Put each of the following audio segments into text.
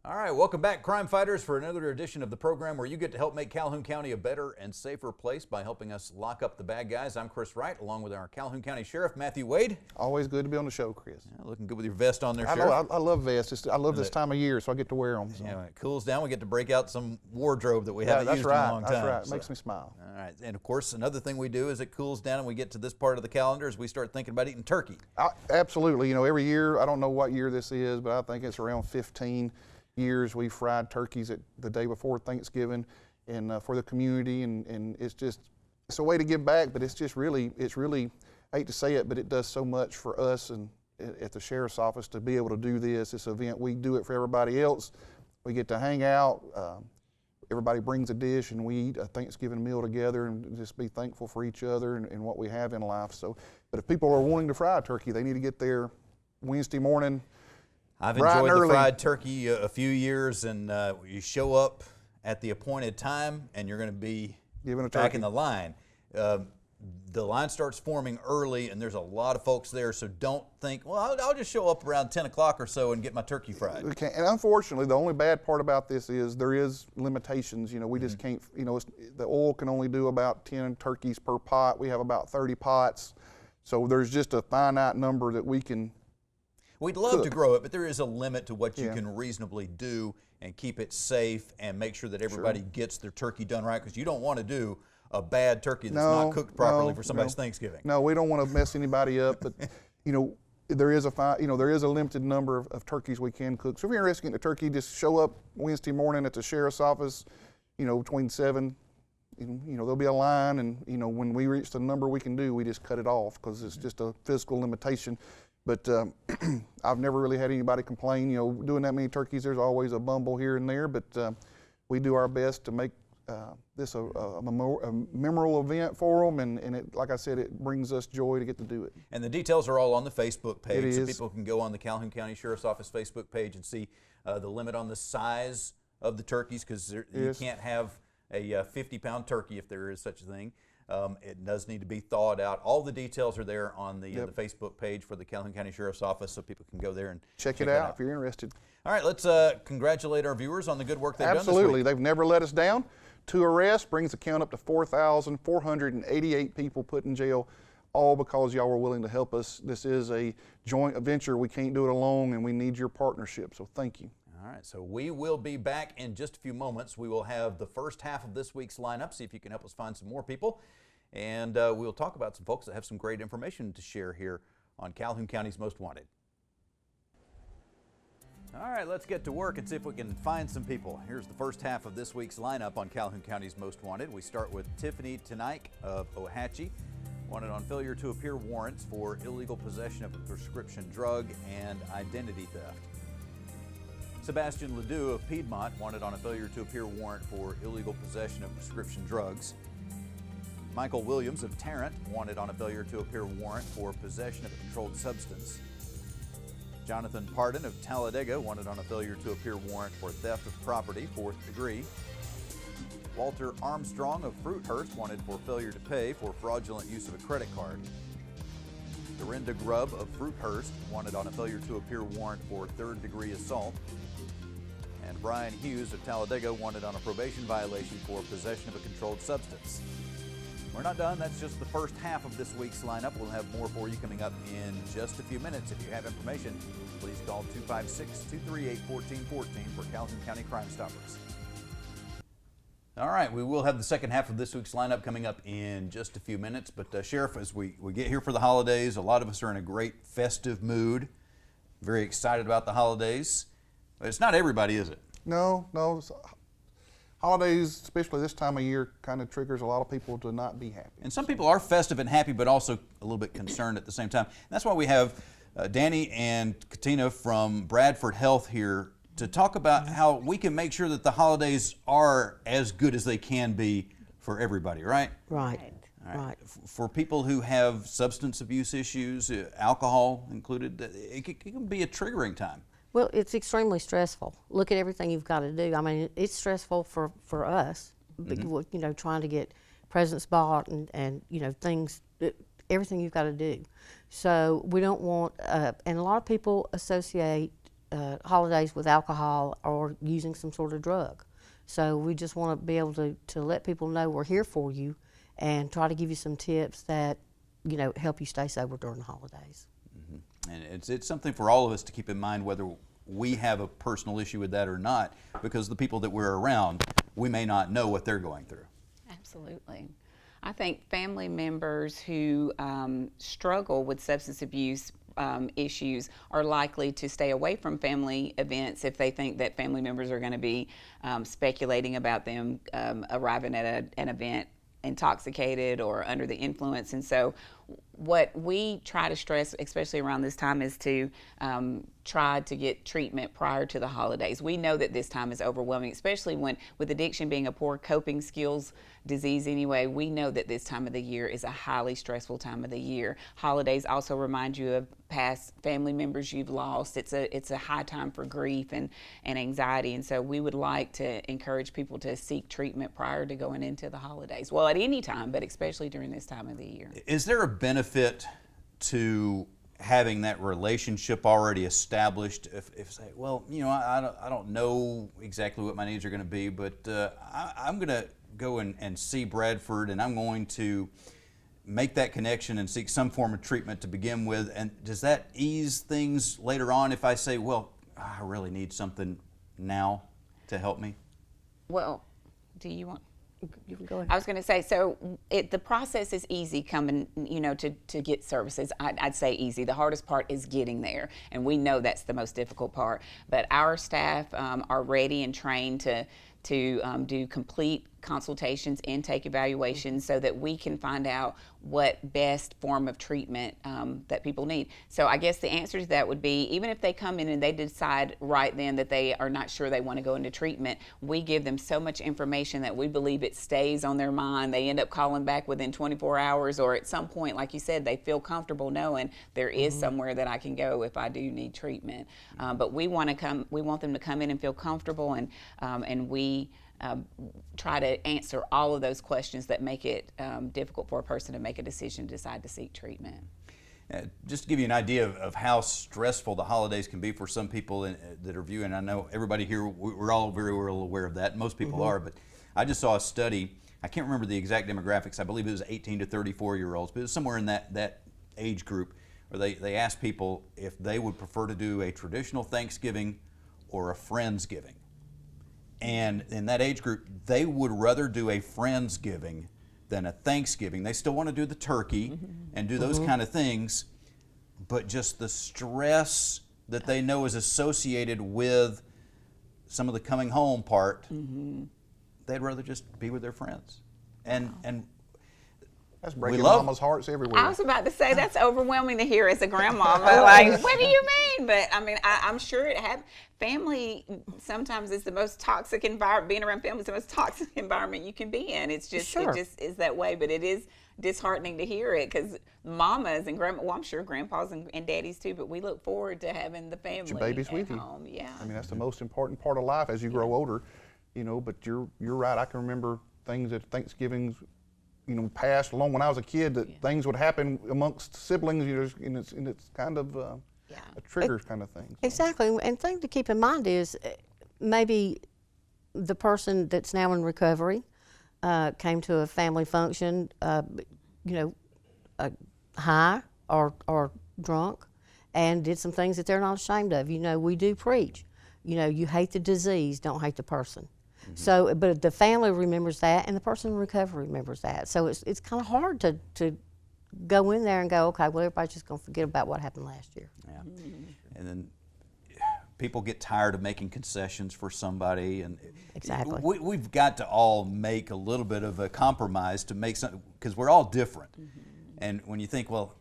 All right, welcome back, crime fighters, for another edition of the program where you get to help make Calhoun County a better and safer place by helping us lock up the bad guys. I'm Chris Wright, along with our Calhoun County Sheriff, Matthew Wade. Always good to be on the show, Chris. Yeah, looking good with your vest on there, I Sheriff. know, I love vests. I love this time of year, so I get to wear them. So. Yeah, when it cools down, we get to break out some wardrobe that we haven't used in a long time. That's right. It So, makes me smile. all right, and of course, another thing we do as it cools down and we get to this part of the calendar is we start thinking about eating turkey. Absolutely. You know, every year, I don't know what year this is, but I think it's around 15 years we fried turkeys at the day before Thanksgiving, and for the community, and it's a way to give back, but it's really, I hate to say it, but it does so much for us and at the Sheriff's Office to be able to do this event. We do it for everybody else. We get to hang out. Everybody brings a dish, and we eat a Thanksgiving meal together and just be thankful for each other and what we have in life. So, but if people are wanting to fry a turkey, they need to get there Wednesday morning. I've enjoyed the fried turkey a few years, and you show up at the appointed time, and you're going to be back in the line. The line starts forming early, and there's a lot of folks there, so don't think, well, I'll just show up around 10 o'clock or so and get my turkey fried. Okay. And unfortunately, the only bad part about this is there is limitations. You know, we just can't, you know, the oil can only do about 10 turkeys per pot. We have about 30 pots, so there's just a finite number that we can. We'd love to grow it, but there is a limit to what you can reasonably do and keep it safe and make sure that everybody gets their turkey done right, because you don't want to do a bad turkey that's not cooked properly for somebody's Thanksgiving. No, we don't want to mess anybody up, but you know, there is a limited number of turkeys we can cook. So if you're interested in the turkey, just show up Wednesday morning at the Sheriff's Office, you know, between 7. You know, there'll be a line, and you know, when we reach the number we can do, we just cut it off because it's just a physical limitation. But I've never really had anybody complain. You know, doing that many turkeys, there's always a bumble here and there, but we do our best to make this a memorable event for them, and it, like I said, it brings us joy to get to do it. And the details are all on the Facebook page, It so is. people can go on the Calhoun County Sheriff's Office Facebook page and see the limit on the size of the turkeys, because you can't have a 50-pound turkey if there is such a thing. It does need to be thawed out. All the details are there on the Facebook page for the Calhoun County Sheriff's Office, so people can go there and check it out if you're interested. All right, let's congratulate our viewers on the good work they've done this week. Absolutely, they've never let us down. 2 arrests brings the count up to 4,488 people put in jail, all because y'all were willing to help us. This is a joint venture. We can't do it alone, and we need your partnership, so thank you. All right, so we will be back in just a few moments. We will have the first half of this week's lineup, see if you can help us find some more people. And we'll talk about some folks that have some great information to share here on Calhoun County's Most Wanted. All right, let's get to work and see if we can find some people. Here's the first half of this week's lineup on Calhoun County's Most Wanted. We start with Tiffany Tenike of Ohatchee, wanted on failure to appear warrants for illegal possession of a prescription drug and identity theft. Sebastian Ledoux of Piedmont, wanted on a failure to appear warrant for illegal possession of prescription drugs. Michael Williams of Tarrant, wanted on a failure to appear warrant for possession of a controlled substance. Jonathan Pardon of Talladega, wanted on a failure to appear warrant for theft of property, 4th degree. Walter Armstrong of Fruithurst, wanted for failure to pay for fraudulent use of a credit card. Dorinda Grubb of Fruithurst, wanted on a failure to appear warrant for 3rd degree assault. And Brian Hughes of Talladega, wanted on a probation violation for possession of a controlled substance. We're not done. That's just the first half of this week's lineup. We'll have more for you coming up in just a few minutes. If you have information, please call 256-238-1414 for Calhoun County Crime Stoppers. All right, we will have the second half of this week's lineup coming up in just a few minutes. But Sheriff, as we get here for the holidays, a lot of us are in a great festive mood, very excited about the holidays. But it's not everybody, is it? No. Holidays, especially this time of year, kind of triggers a lot of people to not be happy. And some people are festive and happy, but also a little bit concerned at the same time. And that's why we have Danny and Katina from Bradford Health here to talk about how we can make sure that the holidays are as good as they can be for everybody, right? Right. Right. For people who have substance abuse issues, alcohol included, it can be a triggering time. Well, it's extremely stressful. Look at everything you've got to do. I mean, it's stressful for us, you know, trying to get presents bought and you know, things, everything you've got to do. So we don't want, and a lot of people associate holidays with alcohol or using some sort of drug. So we just want to be able to let people know we're here for you and try to give you some tips that, you know, help you stay sober during the holidays. And it's something for all of us to keep in mind, whether we have a personal issue with that or not, because the people that we're around, we may not know what they're going through. Absolutely. I think family members who struggle with substance abuse issues are likely to stay away from family events if they think that family members are going to be speculating about them arriving at an event intoxicated or under the influence. And so what we try to stress, especially around this time, is to try to get treatment prior to the holidays. We know that this time is overwhelming, especially when, with addiction being a poor coping skills disease anyway, we know that this time of the year is a highly stressful time of the year. Holidays also remind you of past family members you've lost. It's a high time for grief and anxiety, and so we would like to encourage people to seek treatment prior to going into the holidays. Well, at any time, but especially during this time of the year. Is there a benefit to having that relationship already established? If say, well, you know, I don't know exactly what my needs are going to be, but I'm going to go and see Bradford, and I'm going to make that connection and seek some form of treatment to begin with. And does that ease things later on if I say, well, I really need something now to help me? Well, do you want? You can go ahead. I was going to say, so the process is easy coming, you know, to get services. I'd say easy. The hardest part is getting there, and we know that's the most difficult part. But our staff are ready and trained to do complete consultations, intake evaluations, so that we can find out what best form of treatment that people need. So I guess the answer to that would be, even if they come in and they decide right then that they are not sure they want to go into treatment, we give them so much information that we believe it stays on their mind. They end up calling back within 24 hours, or at some point, like you said, they feel comfortable knowing there is somewhere that I can go if I do need treatment. But we want them to come in and feel comfortable, and we try to answer all of those questions that make it difficult for a person to make a decision to decide to seek treatment. Just to give you an idea of how stressful the holidays can be for some people that are viewing, I know everybody here, we're all very well aware of that, most people are, but I just saw a study, I can't remember the exact demographics, I believe it was 18 to 34-year-olds, but it was somewhere in that age group, where they asked people if they would prefer to do a traditional Thanksgiving or a Friendsgiving. And in that age group, they would rather do a Friendsgiving than a Thanksgiving. They still want to do the turkey and do those kind of things, but just the stress that they know is associated with some of the coming home part, they'd rather just be with their friends. And That's breaking love mama's hearts everywhere. I was about to say, that's overwhelming to hear as a grandma. But like, what do you mean? But I mean, I'm sure family sometimes is the most toxic environment. Being around family is the most toxic environment you can be in. It's just, Sure. it just is that way. But it is disheartening to hear it, because mamas and grandma, well, I'm sure grandpas and daddies too, but we look forward to having the family your babies at with you. home. Yeah. I mean, that's the most important part of life as you grow older, you know, but you're right. I can remember things at Thanksgivings, you know, past long when I was a kid, that things would happen amongst siblings, you know, and it's kind of a trigger kind of thing. So. Exactly, and thing to keep in mind is maybe the person that's now in recovery came to a family function, you know, high or drunk, and did some things that they're not ashamed of. You know, we do preach, you know, you hate the disease, don't hate the person. So, but the family remembers that, and the person in recovery remembers that. So it's kind of hard to go in there and go, okay, well, everybody's just going to forget about what happened last year. Yeah. And then people get tired of making concessions for somebody, and Exactly. we've got to all make a little bit of a compromise to make something, because we're all different. And when you think, well,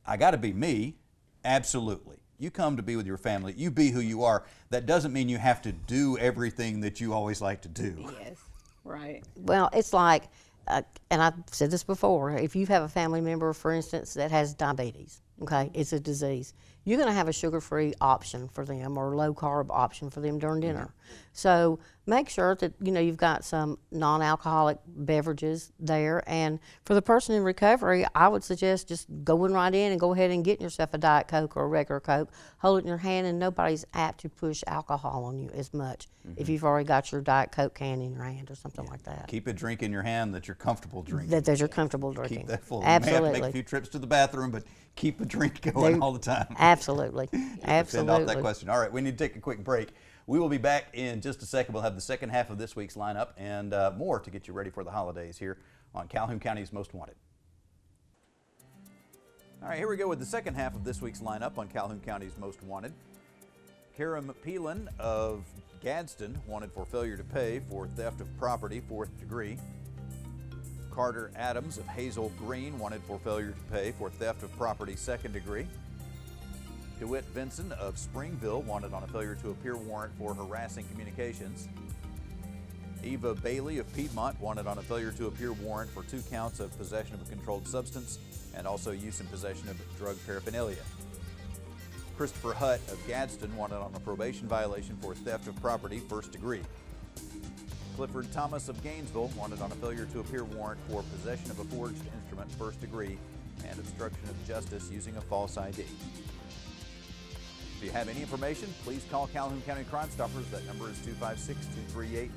I got to be me, absolutely. You come to be with your family, you be who you are. That doesn't mean you have to do everything that you always like to do. Yes. Right. Well, it's like, and I've said this before, if you have a family member, for instance, that has diabetes, Okay, it's a disease. You're going to have a sugar-free option for them or a low-carb option for them during dinner. So make sure that you've got some non-alcoholic beverages there. And for the person in recovery, I would suggest just going right in and go ahead and getting yourself a Diet Coke or a regular Coke. Hold it in your hand, and nobody's apt to push alcohol on you as much if you've already got your Diet Coke can in your hand or something like that. Keep a drink in your hand that you're comfortable drinking. That you're comfortable drinking. Keep that full. Absolutely. You may have to make a few trips to the bathroom, but keep a drink going all the time. Absolutely. Fend off that question. All right, we need to take a quick break. We will be back in just a second. We'll have the second half of this week's lineup and more to get you ready for the holidays here on Calhoun County's Most Wanted. All right, here we go with the second half of this week's lineup on Calhoun County's Most Wanted. Karam Peelan of Gadsden wanted for failure to pay for theft of property, 4th degree. Carter Adams of Hazel Green wanted for failure to pay for theft of property, 2nd degree. DeWitt Vinson of Springville wanted on a failure to appear warrant for harassing communications. Eva Bailey of Piedmont wanted on a failure to appear warrant for 2 counts of possession of a controlled substance and also use and possession of drug paraphernalia. Christopher Hutt of Gadsden wanted on a probation violation for theft of property, 1st degree. Clifford Thomas of Gainesville wanted on a failure to appear warrant for possession of a forged instrument, 1st degree, and obstruction of justice using a false ID. If you have any information, please call Calhoun County Crime Stoppers. That number is 256-238-1414.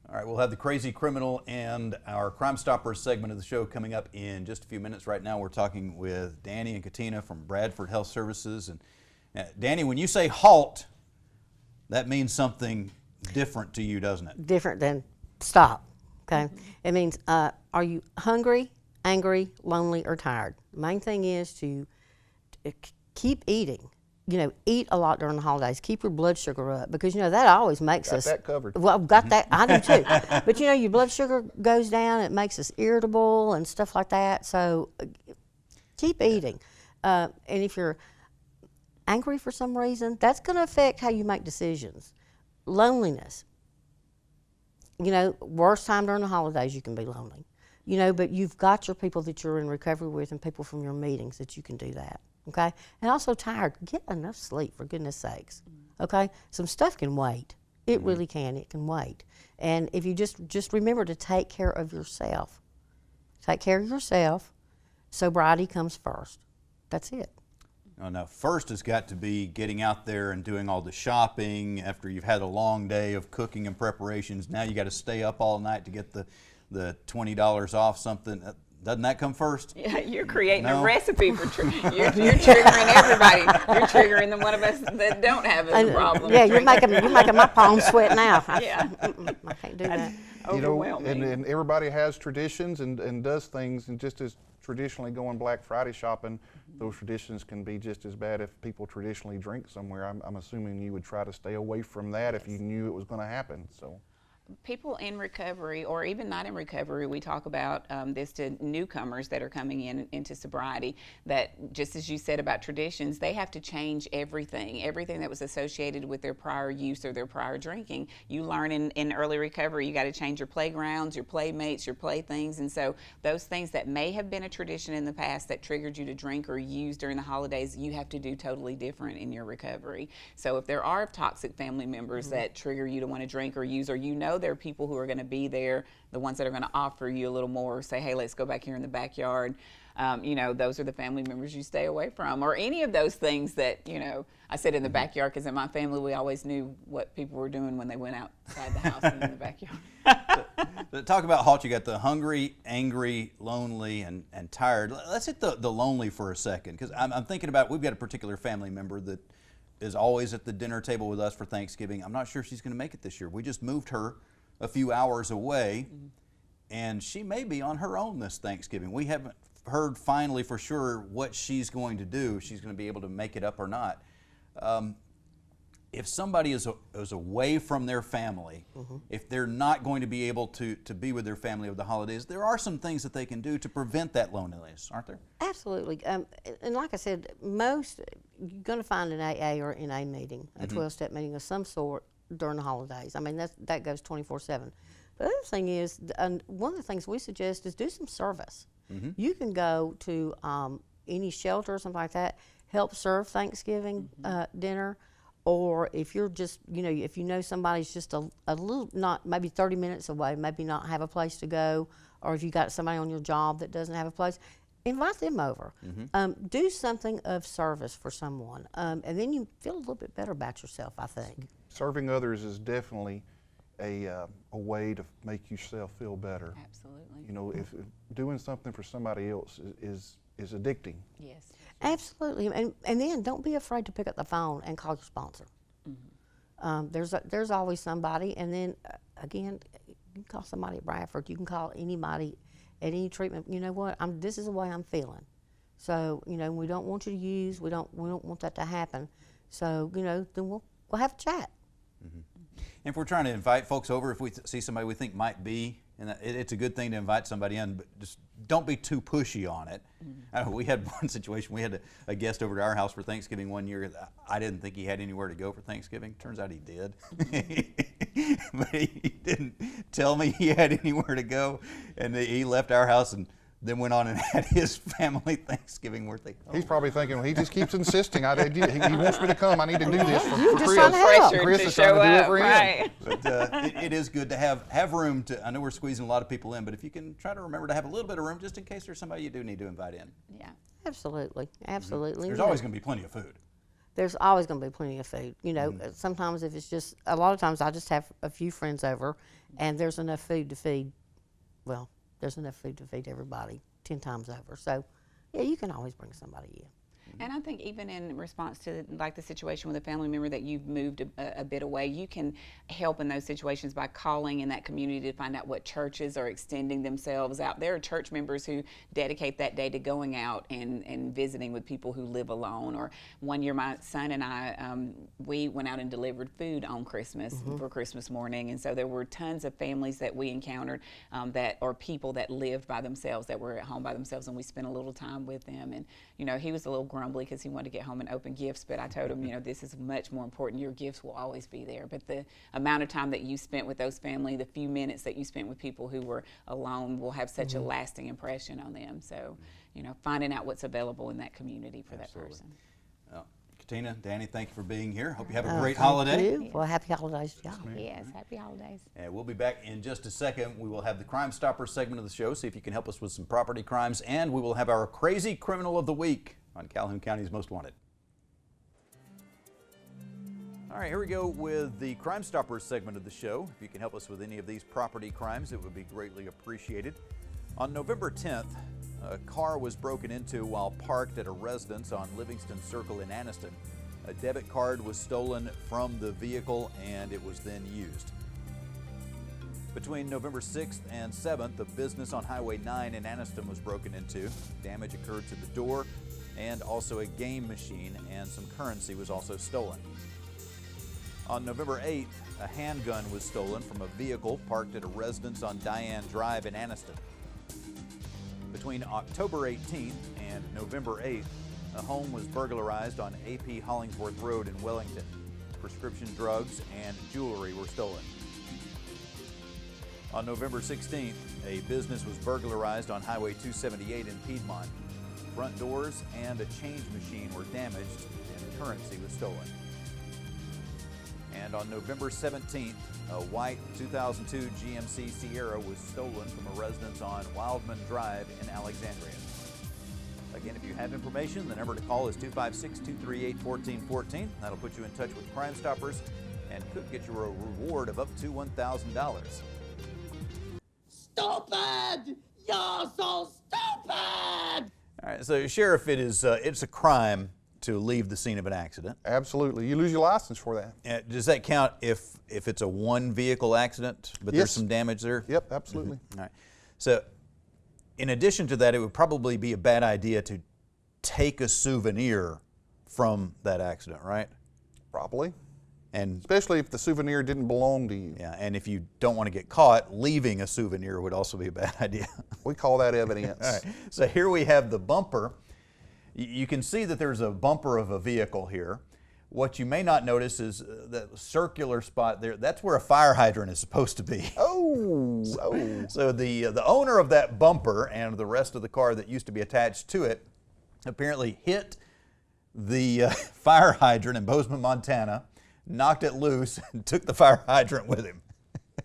All right, we'll have the Crazy Criminal and our Crime Stoppers segment of the show coming up in just a few minutes. Right now, we're talking with Danny and Katina from Bradford Health Services. And Danny, when you say halt, that means something different to you, doesn't it? Different than stop, okay? It means, are you hungry, angry, lonely, or tired? The main thing is to keep eating. Eat a lot during the holidays. Keep your blood sugar up because that always makes us. Got that covered. Well, got that. I do too. But your blood sugar goes down. It makes us irritable and stuff like that. So keep eating. And if you're angry for some reason, that's going to affect how you make decisions. Loneliness. Worst time during the holidays you can be lonely. But you've got your people that you're in recovery with and people from your meetings that you can do that. Okay? And also tired. Get enough sleep, for goodness sakes. Okay? Some stuff can wait. It really can. It can wait. And if you just remember to take care of yourself. Take care of yourself. Sobriety comes first. That's it. Oh, now, first has got to be getting out there and doing all the shopping after you've had a long day of cooking and preparations. Now you got to stay up all night to get the $20 off something. Doesn't that come first? Yeah, you're creating a recipe for you're triggering everybody. You're triggering the one of us that don't have a problem. Yeah, you're making my palms sweat now. Yeah, I can't do that. Overwhelming. And everybody has traditions and does things, and just as traditionally going Black Friday shopping, those traditions can be just as bad if people traditionally drink somewhere. I'm assuming you would try to stay away from that if you knew it was going to happen. So. People in recovery, or even not in recovery, we talk about this to newcomers that are coming into sobriety, that just as you said about traditions, they have to change everything that was associated with their prior use or their prior drinking. You learn in early recovery, you got to change your playgrounds, your playmates, your playthings, and so those things that may have been a tradition in the past that triggered you to drink or use during the holidays, you have to do totally different in your recovery. So if there are toxic family members that trigger you to want to drink or use, or there are people who are going to be there, the ones that are going to offer you a little more, say, hey, let's go back here in the backyard. Those are the family members you stay away from, or any of those things that, I said in the backyard because in my family we always knew what people were doing when they went outside the house and in the backyard. Talk about halt. You got the hungry, angry, lonely, and tired. Let's hit the lonely for a second, because I'm thinking about, we've got a particular family member that is always at the dinner table with us for Thanksgiving. I'm not sure she's going to make it this year. We just moved her a few hours away, and she may be on her own this Thanksgiving. We haven't heard finally for sure what she's going to do, if she's going to be able to make it up or not. If somebody is away from their family, if they're not going to be able to be with their family over the holidays, there are some things that they can do to prevent that loneliness, aren't there? Absolutely. And like I said, you're going to find an AA or NA meeting, a 12-step meeting of some sort during the holidays. I mean, that goes 24/7. The other thing is, one of the things we suggest is do some service. You can go to any shelter or something like that, help serve Thanksgiving dinner, or if you're just, if you know somebody's just a little, not maybe 30 minutes away, maybe not have a place to go, or if you got somebody on your job that doesn't have a place, invite them over. Do something of service for someone, and then you feel a little bit better about yourself, I think. Serving others is definitely a way to make yourself feel better. Absolutely. If doing something for somebody else is addicting. Yes. Absolutely, and then don't be afraid to pick up the phone and call your sponsor. There's always somebody, and then again, you can call somebody at Bradford. You can call anybody at any treatment. You know what? This is the way I'm feeling. So we don't want you to use. We don't want that to happen. So then we'll have a chat. And if we're trying to invite folks over, if we see somebody we think might be, and it's a good thing to invite somebody in, but just don't be too pushy on it. We had one situation, we had a guest over to our house for Thanksgiving one year. I didn't think he had anywhere to go for Thanksgiving. Turns out he did. But he didn't tell me he had anywhere to go, and he left our house and then went on and had his family Thanksgiving birthday. He's probably thinking, well, he just keeps insisting. He wants me to come. I need to do this for just Chris. trying to help. Pressure Chris to is trying show to do it up, for him. right? But it is good to have room to, I know we're squeezing a lot of people in, but if you can try to remember to have a little bit of room just in case there's somebody you do need to invite in. Yeah. Absolutely. There's always going to be plenty of food. There's always going to be plenty of food. Sometimes if it's just, a lot of times I just have a few friends over, and there's enough food to feed. Well, there's enough food to feed everybody 10 times over. So, yeah, you can always bring somebody in. And I think even in response to like the situation with a family member that you've moved a bit away, you can help in those situations by calling in that community to find out what churches are extending themselves out. There are church members who dedicate that day to going out and visiting with people who live alone. Or one year my son and I, we went out and delivered food on Christmas for Christmas morning. And so there were tons of families that we encountered or people that lived by themselves, that were at home by themselves, and we spent a little time with them. And he was a little grumbly because he wanted to get home and open gifts, but I told him, this is much more important. Your gifts will always be there, but the amount of time that you spent with those family, the few minutes that you spent with people who were alone, will have such a lasting impression on them. So, finding out what's available in that community for that person. Well, Katina, Danny, thank you for being here. Hope you have a great Thank holiday. you. Well, happy holidays to y'all. Yes, happy holidays. And we'll be back in just a second. We will have the Crime Stoppers segment of the show, see if you can help us with some property crimes, and we will have our Crazy Criminal of the Week on Calhoun County's Most Wanted. All right, here we go with the Crime Stoppers segment of the show. If you can help us with any of these property crimes, it would be greatly appreciated. On November 10th, a car was broken into while parked at a residence on Livingston Circle in Anniston. A debit card was stolen from the vehicle and it was then used. Between November 6th and 7th, a business on Highway 9 in Anniston was broken into. Damage occurred to the door and also a game machine, and some currency was also stolen. On November 8th, a handgun was stolen from a vehicle parked at a residence on Diane Drive in Anniston. Between October 18th and November 8th, a home was burglarized on AP Hollingsworth Road in Wellington. Prescription drugs and jewelry were stolen. On November 16th, a business was burglarized on Highway 278 in Piedmont. Front doors and a change machine were damaged and currency was stolen. And on November 17th, a white 2002 GMC Sierra was stolen from a residence on Wildman Drive in Alexandria. Again, if you have information, the number to call is 256-238-1414. That'll put you in touch with Crime Stoppers and could get you a reward of up to $1,000. Stupid! You're so stupid! All right, so Sheriff, it's a crime to leave the scene of an accident. Absolutely. You lose your license for that. Does that count if it's a one vehicle accident, but there's Yes. some damage there? Yep, absolutely. All right. So in addition to that, it would probably be a bad idea to take a souvenir from that accident, right? Probably. And Especially if the souvenir didn't belong to you. yeah, and if you don't want to get caught, leaving a souvenir would also be a bad idea. We call that evidence. All right. So here we have the bumper. You can see that there's a bumper of a vehicle here, What you may not notice is that circular spot there. That's where a fire hydrant is supposed to be. Oh, So the owner of that bumper and the rest of the car that used to be attached to it apparently hit the fire hydrant in Bozeman, Montana, knocked it loose, and took the fire hydrant with him.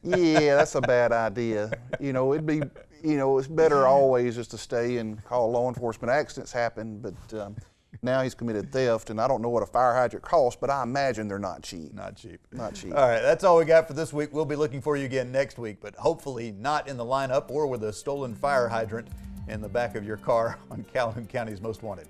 yeah, that's a bad idea. You know, it'd be, you know, it's better always just to stay and call law enforcement. Accidents happen, but now he's committed theft, and I don't know what a fire hydrant costs, but I imagine they're not cheap. Not cheap. Not cheap. All right, that's all we got for this week. We'll be looking for you again next week, but hopefully not in the lineup or with a stolen fire hydrant in the back of your car on Calhoun County's Most Wanted.